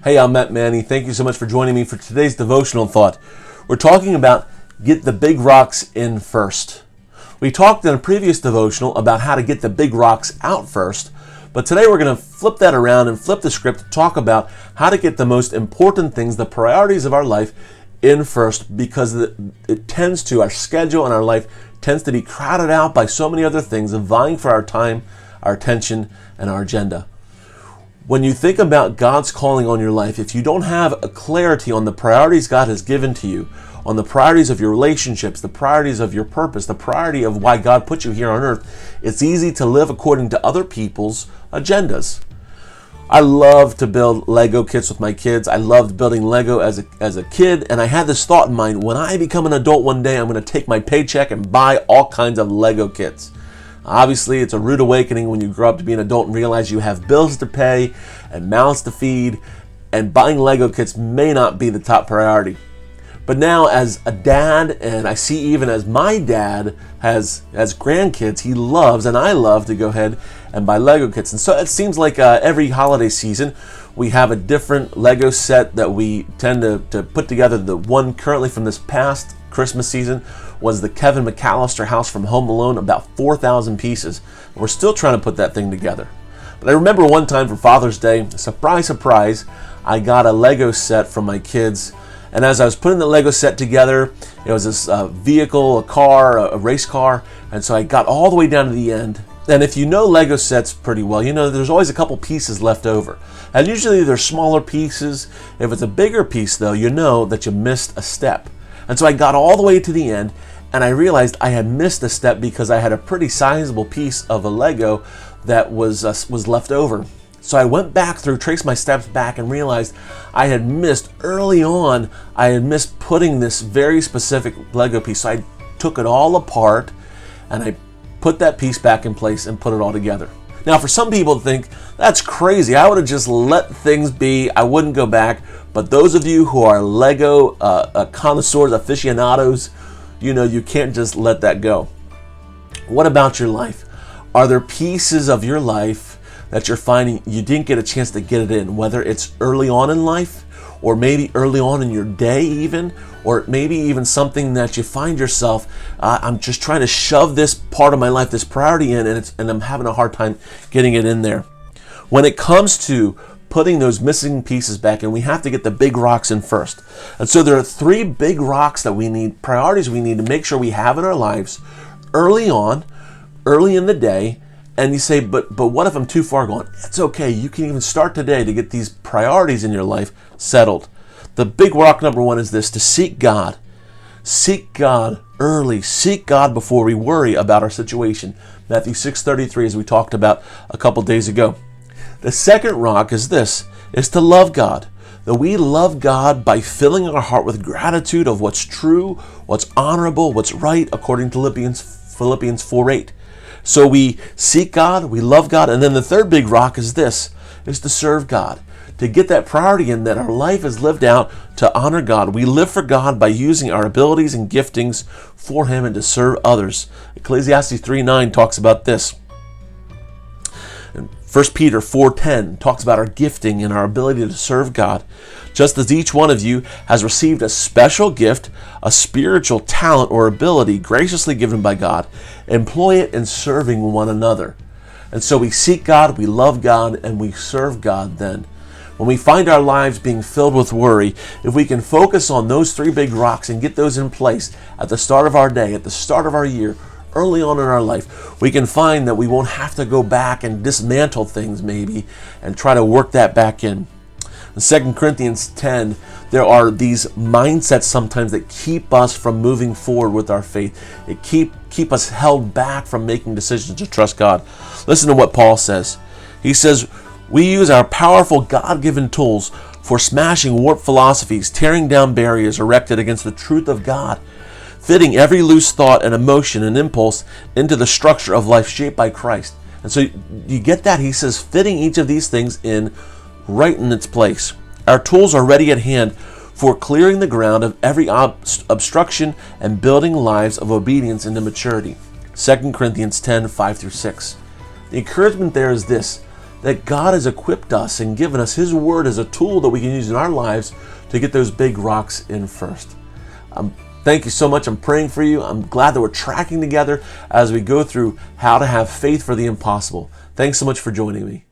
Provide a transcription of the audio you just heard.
Hey, I'm Matt Manny. Thank you so much for joining me for today's devotional thought. We're talking about get the big rocks in first. We talked in a previous devotional about how to get the big rocks out first, but today we're going to flip that around and flip the script to talk about how to get the most important things, the priorities of our life, in first, because it tends to, our schedule and our life tends to be crowded out by so many other things vying for our time, our attention, and our agenda. When you think about God's calling on your life, if you don't have a clarity on the priorities God has given to you, on the priorities of your relationships, the priorities of your purpose, the priority of why God put you here on earth, it's easy to live according to other people's agendas. I love to build Lego kits with my kids. I loved building Lego as a kid, and I had this thought in mind, when I become an adult one day, I'm going to take my paycheck and buy all kinds of Lego kits. Obviously, it's a rude awakening when you grow up to be an adult and realize you have bills to pay and mouths to feed, and buying Lego kits may not be the top priority. But now, as a dad, and I see even as my dad has grandkids, he loves, and I love, to go ahead and buy Lego kits. And so it seems like every holiday season, we have a different Lego set that we tend to put together. The one currently from this past Christmas season was the Kevin McAllister house from Home Alone, about 4,000 pieces. And we're still trying to put that thing together. But I remember one time for Father's Day, surprise, surprise, I got a Lego set from my kids. And as I was putting the Lego set together, it was this vehicle, a car, a race car. And so I got all the way down to the end. And if you know Lego sets pretty well, you know there's always a couple pieces left over. And usually they're smaller pieces. If it's a bigger piece, though, you know that you missed a step. And so I got all the way to the end, and I realized I had missed a step because I had a pretty sizable piece of a Lego that was left over. So I went back through, traced my steps back, and realized I had missed early on. I had missed putting this very specific Lego piece. So I took it all apart, and I put that piece back in place and put it all together. Now, for some people think, that's crazy. I would have just let things be. I wouldn't go back. But those of you who are Lego connoisseurs, aficionados, you know you can't just let that go. What about your life? Are there pieces of your life that you're finding you didn't get a chance to get it in, whether it's early on in life, or maybe early on in your day even, or maybe even something that you find yourself, I'm just trying to shove this part of my life, this priority in, and I'm having a hard time getting it in there. When it comes to putting those missing pieces back in, we have to get the big rocks in first. And so there are three big rocks that we need, priorities we need to make sure we have in our lives early on, early in the day. And you say, but what if I'm too far gone? It's okay. You can even start today to get these priorities in your life settled. The big rock number one is this: to seek God. Seek God early. Seek God before we worry about our situation. Matthew 6:33, as we talked about a couple days ago. The second rock is this, is to love God. That we love God by filling our heart with gratitude of what's true, what's honorable, what's right, according to Philippians 4:8. So we seek God, we love God, and then the third big rock is this, is to serve God. To get that priority in, that our life is lived out to honor God. We live for God by using our abilities and giftings for Him and to serve others. Ecclesiastes 3:9 talks about this. 1 Peter 4:10 talks about our gifting and our ability to serve God. Just as each one of you has received a special gift, a spiritual talent or ability graciously given by God, employ it in serving one another. And so we seek God, we love God, and we serve God then. When we find our lives being filled with worry, if we can focus on those three big rocks and get those in place at the start of our day, at the start of our year, early on in our life, we can find that we won't have to go back and dismantle things maybe and try to work that back in. In 2 Corinthians 10, there are these mindsets sometimes that keep us from moving forward with our faith. It keep us held back from making decisions to trust God. Listen to what Paul says. He says, we use our powerful God-given tools for smashing warped philosophies, tearing down barriers erected against the truth of God, fitting every loose thought and emotion and impulse into the structure of life shaped by Christ. And so you get that? He says, fitting each of these things in right in its place. Our tools are ready at hand for clearing the ground of every obstruction and building lives of obedience into maturity. 2 Corinthians 10:5-6. The encouragement there is this, that God has equipped us and given us His Word as a tool that we can use in our lives to get those big rocks in first. Thank you so much. I'm praying for you. I'm glad that we're tracking together as we go through how to have faith for the impossible. Thanks so much for joining me.